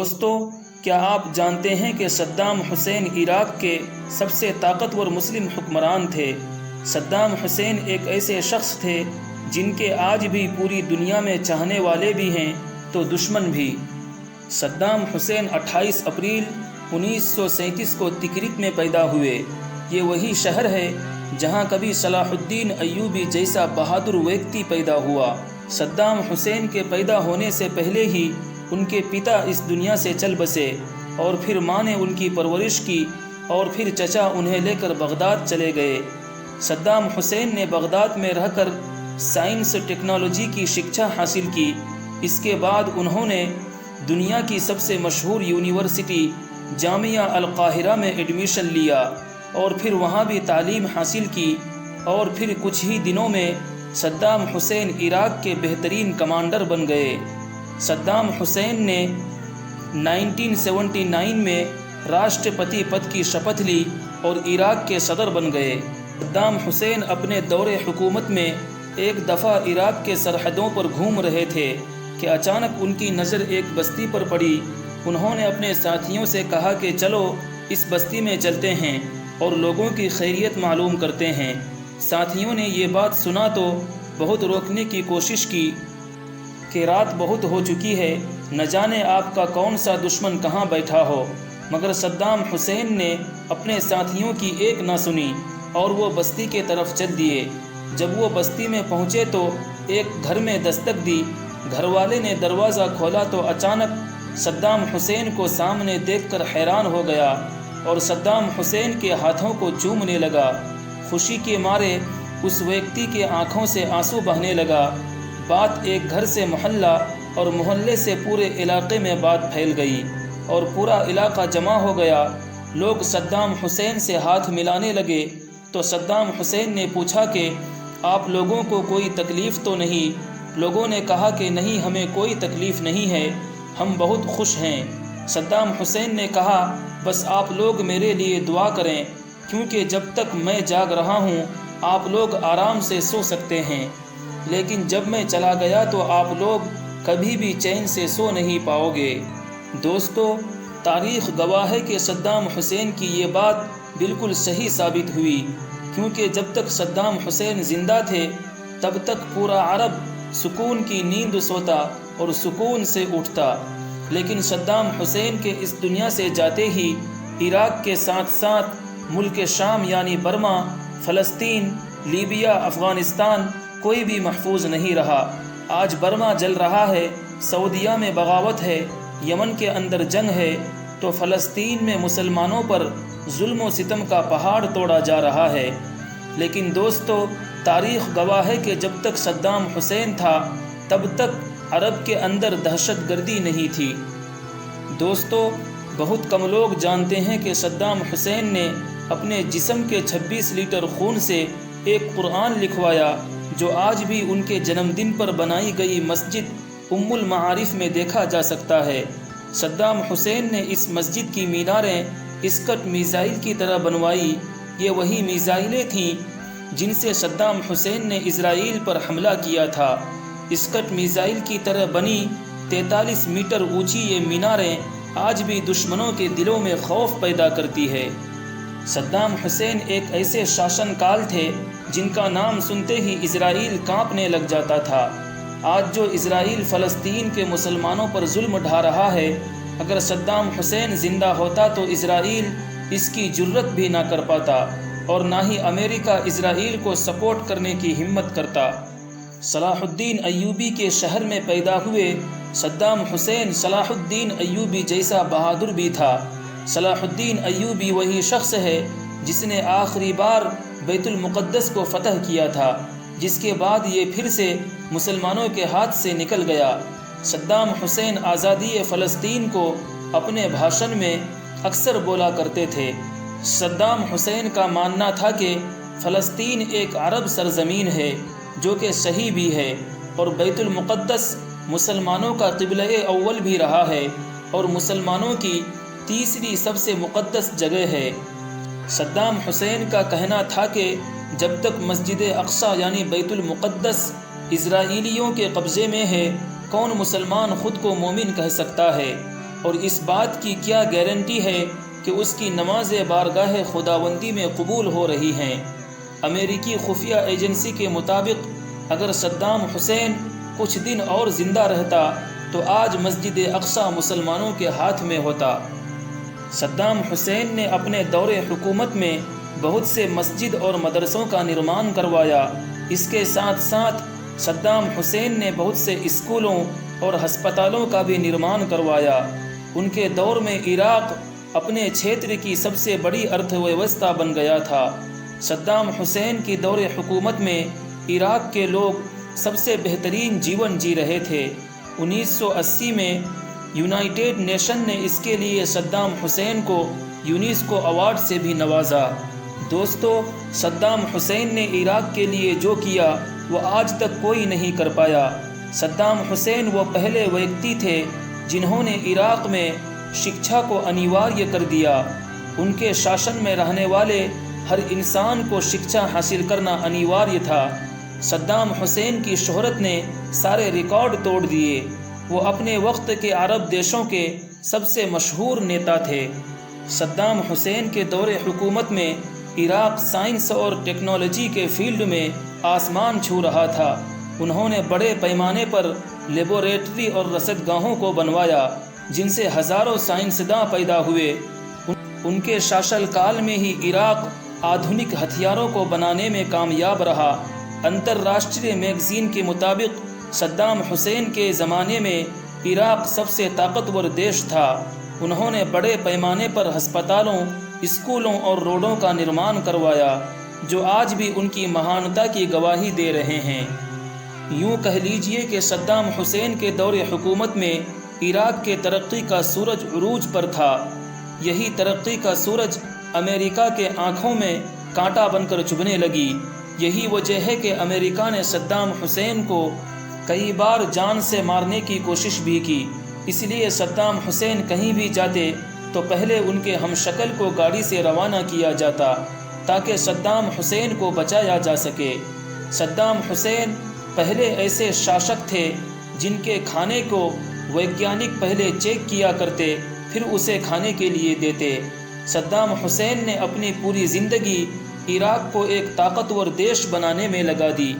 دوستو، کیا آپ جانتے ہیں کہ صدام حسین عراق کے سب سے طاقتور مسلم حکمران تھے؟ صدام حسین ایک ایسے شخص تھے جن کے آج بھی پوری دنیا میں چاہنے والے بھی ہیں تو دشمن بھی۔ صدام حسین 28 اپریل 1937 کو تکریت میں پیدا ہوئے۔ یہ وہی شہر ہے جہاں کبھی صلاح الدین ایوبی جیسا بہادر ویکتی پیدا ہوا۔ صدام حسین کے پیدا ہونے سے پہلے ہی ان کے پتا اس دنیا سے چل بسے، اور پھر ماں نے ان کی پرورش کی، اور پھر چچا انہیں لے کر بغداد چلے گئے۔ صدام حسین نے بغداد میں رہ کر سائنس ٹیکنالوجی کی شکشا حاصل کی۔ اس کے بعد انہوں نے دنیا کی سب سے مشہور یونیورسٹی جامعہ القاہرہ میں ایڈمیشن لیا، اور پھر وہاں بھی تعلیم حاصل کی، اور پھر کچھ ہی دنوں میں صدام حسین عراق کے بہترین کمانڈر بن گئے۔ صدام حسین نے 1979 میں راشٹرپتی پد کی شپتھ لی اور عراق کے صدر بن گئے۔ صدام حسین اپنے دور حکومت میں ایک دفعہ عراق کے سرحدوں پر گھوم رہے تھے کہ اچانک ان کی نظر ایک بستی پر پڑی۔ انہوں نے اپنے ساتھیوں سے کہا کہ چلو اس بستی میں چلتے ہیں اور لوگوں کی خیریت معلوم کرتے ہیں۔ ساتھیوں نے یہ بات سنا تو بہت روکنے کی کوشش کی کہ رات بہت ہو چکی ہے، نہ جانے آپ کا کون سا دشمن کہاں بیٹھا ہو، مگر صدام حسین نے اپنے ساتھیوں کی ایک نہ سنی اور وہ بستی کے طرف چل دیے۔ جب وہ بستی میں پہنچے تو ایک گھر میں دستک دی۔ گھر والے نے دروازہ کھولا تو اچانک صدام حسین کو سامنے دیکھ کر حیران ہو گیا اور صدام حسین کے ہاتھوں کو چومنے لگا۔ خوشی کے مارے اس ویکتی کے آنکھوں سے آنسو بہنے لگا۔ بات ایک گھر سے محلہ اور محلے سے پورے علاقے میں بات پھیل گئی اور پورا علاقہ جمع ہو گیا۔ لوگ صدام حسین سے ہاتھ ملانے لگے تو صدام حسین نے پوچھا کہ آپ لوگوں کو کوئی تکلیف تو نہیں؟ لوگوں نے کہا کہ نہیں، ہمیں کوئی تکلیف نہیں ہے، ہم بہت خوش ہیں۔ صدام حسین نے کہا بس آپ لوگ میرے لیے دعا کریں، کیونکہ جب تک میں جاگ رہا ہوں آپ لوگ آرام سے سو سکتے ہیں، لیکن جب میں چلا گیا تو آپ لوگ کبھی بھی چین سے سو نہیں پاؤ گے۔ دوستو، تاریخ گواہ ہے کہ صدام حسین کی یہ بات بالکل صحیح ثابت ہوئی، کیونکہ جب تک صدام حسین زندہ تھے تب تک پورا عرب سکون کی نیند سوتا اور سکون سے اٹھتا، لیکن صدام حسین کے اس دنیا سے جاتے ہی عراق کے ساتھ ساتھ ملک شام یعنی برما، فلسطین، لیبیا، افغانستان کوئی بھی محفوظ نہیں رہا۔ آج برما جل رہا ہے، سعودیہ میں بغاوت ہے، یمن کے اندر جنگ ہے، تو فلسطین میں مسلمانوں پر ظلم و ستم کا پہاڑ توڑا جا رہا ہے۔ لیکن دوستو، تاریخ گواہ ہے کہ جب تک صدام حسین تھا تب تک عرب کے اندر دہشت گردی نہیں تھی۔ دوستو، بہت کم لوگ جانتے ہیں کہ صدام حسین نے اپنے جسم کے 26 لیٹر خون سے ایک قرآن لکھوایا، جو آج بھی ان کے جنم دن پر بنائی گئی مسجد ام المعارف میں دیکھا جا سکتا ہے۔ صدام حسین نے اس مسجد کی میناریں اسکٹ میزائل کی طرح بنوائی۔ یہ وہی میزائلیں تھیں جن سے صدام حسین نے اسرائیل پر حملہ کیا تھا۔ اسکٹ میزائل کی طرح بنی 43 میٹر اونچی یہ میناریں آج بھی دشمنوں کے دلوں میں خوف پیدا کرتی ہے۔ صدام حسین ایک ایسے شاشن کال تھے جن کا نام سنتے ہی اسرائیل کانپنے لگ جاتا تھا۔ آج جو اسرائیل فلسطین کے مسلمانوں پر ظلم ڈھا رہا ہے، اگر صدام حسین زندہ ہوتا تو اسرائیل اس کی جرت بھی نہ کر پاتا، اور نہ ہی امریکہ اسرائیل کو سپورٹ کرنے کی ہمت کرتا۔ صلاح الدین ایوبی کے شہر میں پیدا ہوئے صدام حسین صلاح الدین ایوبی جیسا بہادر بھی تھا۔ صلاح الدین ایوبی وہی شخص ہے جس نے آخری بار بیت المقدس کو فتح کیا تھا، جس کے بعد یہ پھر سے مسلمانوں کے ہاتھ سے نکل گیا۔ صدام حسین آزادی فلسطین کو اپنے بھاشن میں اکثر بولا کرتے تھے۔ صدام حسین کا ماننا تھا کہ فلسطین ایک عرب سرزمین ہے، جو کہ صحیح بھی ہے، اور بیت المقدس مسلمانوں کا قبلہ اول بھی رہا ہے اور مسلمانوں کی تیسری سب سے مقدس جگہ ہے۔ صدام حسین کا کہنا تھا کہ جب تک مسجد اقصی یعنی بیت المقدس اسرائیلیوں کے قبضے میں ہے، کون مسلمان خود کو مومن کہہ سکتا ہے؟ اور اس بات کی کیا گارنٹی ہے کہ اس کی نمازیں بارگاہ خداوندی میں قبول ہو رہی ہیں؟ امریکی خفیہ ایجنسی کے مطابق اگر صدام حسین کچھ دن اور زندہ رہتا تو آج مسجد اقصی مسلمانوں کے ہاتھ میں ہوتا۔ صدام حسین نے اپنے دور حکومت میں بہت سے مسجد اور مدرسوں کا نرمان کروایا۔ اس کے ساتھ ساتھ صدام حسین نے بہت سے اسکولوں اور ہسپتالوں کا بھی نرمان کروایا۔ ان کے دور میں عراق اپنے چھیتر کی سب سے بڑی ارتھ ویوستھا بن گیا تھا۔ صدام حسین کی دور حکومت میں عراق کے لوگ سب سے بہترین جیون جی رہے تھے۔ 1980 میں یونائٹڈ نیشن نے اس کے لیے صدام حسین کو یونیسکو ایوارڈ سے بھی نوازا۔ دوستو، صدام حسین نے عراق کے لیے جو کیا وہ آج تک کوئی نہیں کر پایا۔ صدام حسین وہ پہلے ویکتی تھے جنہوں نے عراق میں شکشا کو انیواریہ کر دیا۔ ان کے شاشن میں رہنے والے ہر انسان کو شکشا حاصل کرنا انیواریہ تھا۔ صدام حسین کی شہرت نے سارے ریکارڈ توڑ دیے۔ وہ اپنے وقت کے عرب دیشوں کے سب سے مشہور نیتا تھے۔ صدام حسین کے دور حکومت میں عراق سائنس اور ٹیکنالوجی کے فیلڈ میں آسمان چھو رہا تھا۔ انہوں نے بڑے پیمانے پر لیبارٹری اور رصدگاہوں کو بنوایا جن سے ہزاروں سائنسداں پیدا ہوئے۔ ان کے شاشن کال میں ہی عراق آدھنک ہتھیاروں کو بنانے میں کامیاب رہا۔ انترراشٹری میگزین کے مطابق صدام حسین کے زمانے میں عراق سب سے طاقتور دیش تھا۔ انہوں نے بڑے پیمانے پر ہسپتالوں، اسکولوں اور روڈوں کا نرمان کروایا جو آج بھی ان کی مہانتا کی گواہی دے رہے ہیں۔ یوں کہہ لیجئے کہ صدام حسین کے دور حکومت میں عراق کے ترقی کا سورج عروج پر تھا۔ یہی ترقی کا سورج امریکہ کے آنکھوں میں کانٹا بن کر چبھنے لگی۔ یہی وجہ ہے کہ امریکہ نے صدام حسین کو کئی بار جان سے مارنے کی کوشش بھی کی۔ اس لیے صدام حسین کہیں بھی جاتے تو پہلے ان کے ہم شکل کو گاڑی سے روانہ کیا جاتا تاکہ صدام حسین کو بچایا جا سکے۔ صدام حسین پہلے ایسے شاشک تھے جن کے کھانے کو ویگیانک پہلے چیک کیا کرتے پھر اسے کھانے کے لیے دیتے۔ صدام حسین نے اپنی پوری زندگی عراق کو ایک طاقتور دیش بنانے میں لگا دی۔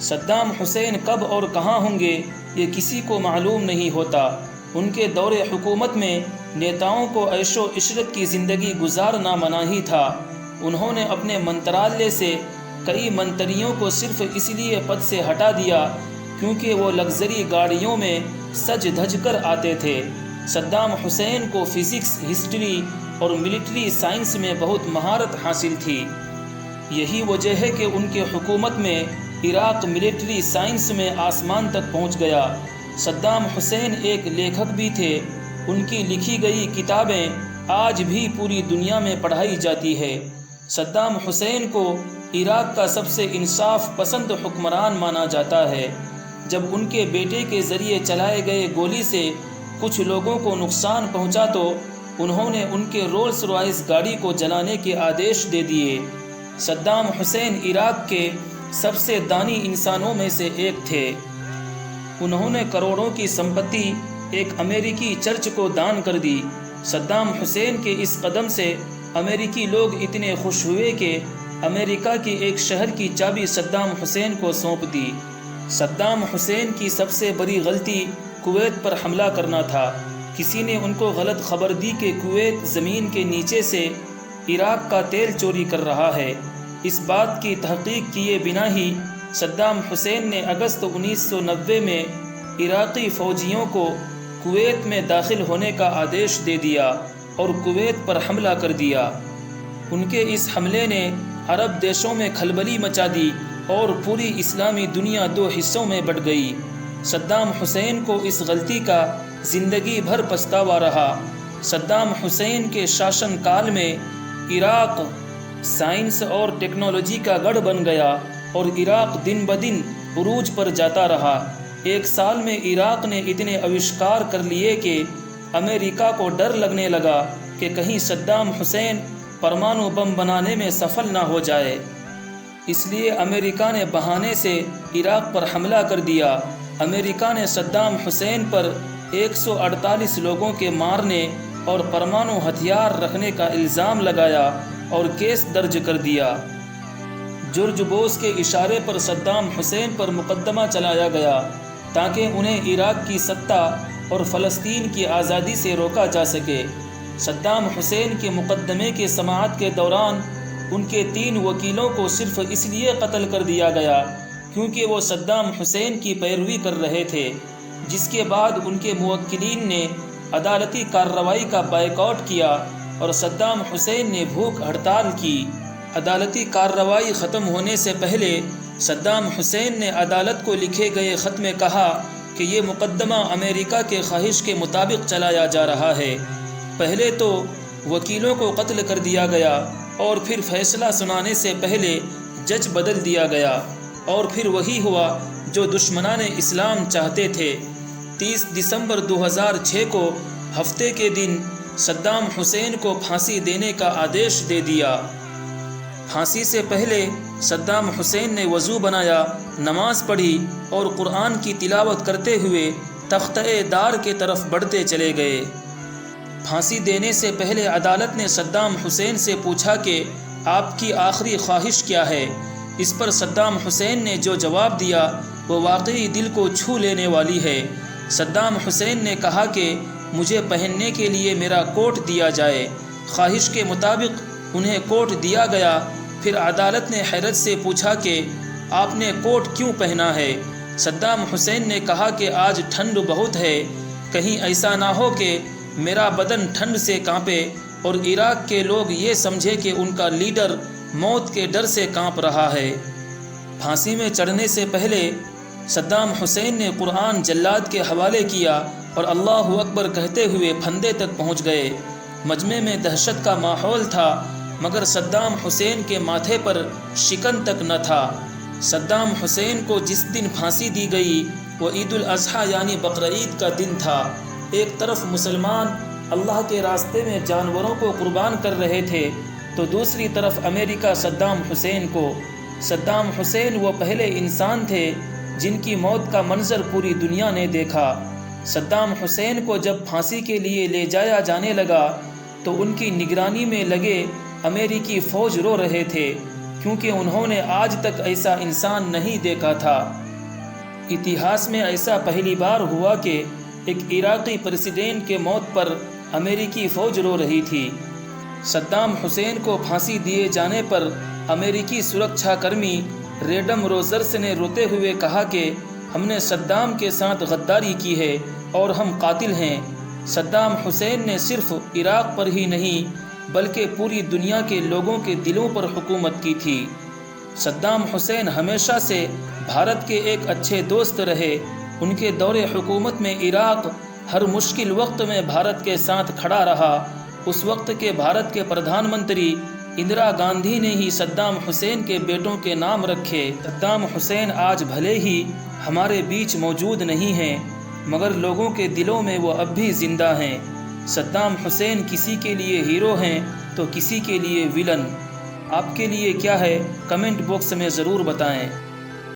صدام حسین کب اور کہاں ہوں گے یہ کسی کو معلوم نہیں ہوتا۔ ان کے دور حکومت میں نیتاؤں کو عیش و عشرت کی زندگی گزارنا مناہی تھا۔ انہوں نے اپنے منترالیہ سے کئی منتریوں کو صرف اس لیے پد سے ہٹا دیا کیونکہ وہ لگژری گاڑیوں میں سج دھج کر آتے تھے۔ صدام حسین کو فزکس، ہسٹری اور ملٹری سائنس میں بہت مہارت حاصل تھی۔ یہی وجہ ہے کہ ان کے حکومت میں عراق ملٹری سائنس میں آسمان تک پہنچ گیا۔ صدام حسین ایک لیکھک بھی تھے۔ ان کی لکھی گئی کتابیں آج بھی پوری دنیا میں پڑھائی جاتی ہے۔ صدام حسین کو عراق کا سب سے انصاف پسند حکمران مانا جاتا ہے۔ جب ان کے بیٹے کے ذریعے چلائے گئے گولی سے کچھ لوگوں کو نقصان پہنچا تو انہوں نے ان کے رولس رائس گاڑی کو جلانے کے آدیش دے دیے۔ صدام حسین عراق کے سب سے دانی انسانوں میں سے ایک تھے۔ انہوں نے کروڑوں کی سمپتی ایک امریکی چرچ کو دان کر دی۔ صدام حسین کے اس قدم سے امریکی لوگ اتنے خوش ہوئے کہ امریکہ کی ایک شہر کی چابی صدام حسین کو سونپ دی۔ صدام حسین کی سب سے بڑی غلطی کویت پر حملہ کرنا تھا۔ کسی نے ان کو غلط خبر دی کہ کویت زمین کے نیچے سے عراق کا تیل چوری کر رہا ہے۔ اس بات کی تحقیق کیے بنا ہی صدام حسین نے اگست 1990 میں عراقی فوجیوں کو کویت میں داخل ہونے کا آدیش دے دیا اور کویت پر حملہ کر دیا۔ ان کے اس حملے نے عرب دیشوں میں کھلبلی مچا دی اور پوری اسلامی دنیا دو حصوں میں بٹ گئی۔ صدام حسین کو اس غلطی کا زندگی بھر پچھتاوا رہا۔ صدام حسین کے شاشن کال میں عراق سائنس اور ٹیکنالوجی کا گڑھ بن گیا اور عراق دن بدن عروج پر جاتا رہا۔ ایک سال میں عراق نے اتنے آوشکار کر لیے کہ امریکہ کو ڈر لگنے لگا کہ کہیں صدام حسین پرمانو بم بنانے میں سفل نہ ہو جائے۔ اس لیے امریکہ نے بہانے سے عراق پر حملہ کر دیا۔ امریکہ نے صدام حسین پر 148 لوگوں کے مارنے اور پرمانو ہتھیار رکھنے کا الزام لگایا اور کیس درج کر دیا۔ جارج بوش کے اشارے پر صدام حسین پر مقدمہ چلایا گیا تاکہ انہیں عراق کی سطح اور فلسطین کی آزادی سے روکا جا سکے۔ صدام حسین کے مقدمے کے سماعت کے دوران ان کے 3 وکیلوں کو صرف اس لیے قتل کر دیا گیا کیونکہ وہ صدام حسین کی پیروی کر رہے تھے، جس کے بعد ان کے موکلین نے عدالتی کارروائی کا بائیکاٹ کیا اور صدام حسین نے بھوک ہڑتال کی۔ عدالتی کارروائی ختم ہونے سے پہلے صدام حسین نے عدالت کو لکھے گئے خط میں کہا کہ یہ مقدمہ امریکہ کے خواہش کے مطابق چلایا جا رہا ہے۔ پہلے تو وکیلوں کو قتل کر دیا گیا اور پھر فیصلہ سنانے سے پہلے جج بدل دیا گیا، اور پھر وہی ہوا جو دشمنان اسلام چاہتے تھے۔ 30 دسمبر 2006 کو ہفتے کے دن صدام حسین کو پھانسی دینے کا آدیش دے دیا۔ پھانسی سے پہلے صدام حسین نے وضو بنایا، نماز پڑھی اور قرآن کی تلاوت کرتے ہوئے تختہ دار کے طرف بڑھتے چلے گئے۔ پھانسی دینے سے پہلے عدالت نے صدام حسین سے پوچھا کہ آپ کی آخری خواہش کیا ہے؟ اس پر صدام حسین نے جو جواب دیا وہ واقعی دل کو چھو لینے والی ہے۔ صدام حسین نے کہا کہ مجھے پہننے کے لیے میرا کوٹ دیا جائے۔ خواہش کے مطابق انہیں کوٹ دیا گیا۔ پھر عدالت نے حیرت سے پوچھا کہ آپ نے کوٹ کیوں پہنا ہے؟ صدام حسین نے کہا کہ آج ٹھنڈ بہت ہے، کہیں ایسا نہ ہو کہ میرا بدن ٹھنڈ سے کانپے اور عراق کے لوگ یہ سمجھے کہ ان کا لیڈر موت کے ڈر سے کانپ رہا ہے۔ پھانسی میں چڑھنے سے پہلے صدام حسین نے قرآن جلاد کے حوالے کیا اور اللہ اکبر کہتے ہوئے پھندے تک پہنچ گئے۔ مجمع میں دہشت کا ماحول تھا، مگر صدام حسین کے ماتھے پر شکن تک نہ تھا۔ صدام حسین کو جس دن پھانسی دی گئی وہ عید الاضحیٰ یعنی بقرعید کا دن تھا۔ ایک طرف مسلمان اللہ کے راستے میں جانوروں کو قربان کر رہے تھے تو دوسری طرف امریکہ صدام حسین کو۔ صدام حسین وہ پہلے انسان تھے جن کی موت کا منظر پوری دنیا نے دیکھا۔ صدام حسین کو جب پھانسی کے لیے لے جایا جانے لگا تو ان کی نگرانی میں لگے امریکی فوج رو رہے تھے کیونکہ انہوں نے آج تک ایسا انسان نہیں دیکھا تھا۔ اتہاس میں ایسا پہلی بار ہوا کہ ایک عراقی پریزیڈنٹ کے موت پر امریکی فوج رو رہی تھی۔ صدام حسین کو پھانسی دیے جانے پر امریکی سرکشا کرمی ریڈم روزرس نے روتے ہوئے کہا کہ ہم نے صدام کے ساتھ غداری کی ہے اور ہم قاتل ہیں۔ صدام حسین نے صرف عراق پر ہی نہیں بلکہ پوری دنیا کے لوگوں کے دلوں پر حکومت کی تھی۔ صدام حسین ہمیشہ سے بھارت کے ایک اچھے دوست رہے۔ ان کے دور حکومت میں عراق ہر مشکل وقت میں بھارت کے ساتھ کھڑا رہا۔ اس وقت کے بھارت کے پردھان منتری اندرا گاندھی نے ہی صدام حسین کے بیٹوں کے نام رکھے۔ صدام حسین آج بھلے ہی ہمارے بیچ موجود نہیں ہیں مگر لوگوں کے دلوں میں وہ اب بھی زندہ ہیں۔ صدام حسین کسی کے لیے ہیرو ہیں تو کسی کے لیے ویلن۔ آپ کے لیے کیا ہے کمنٹ باکس میں ضرور بتائیں۔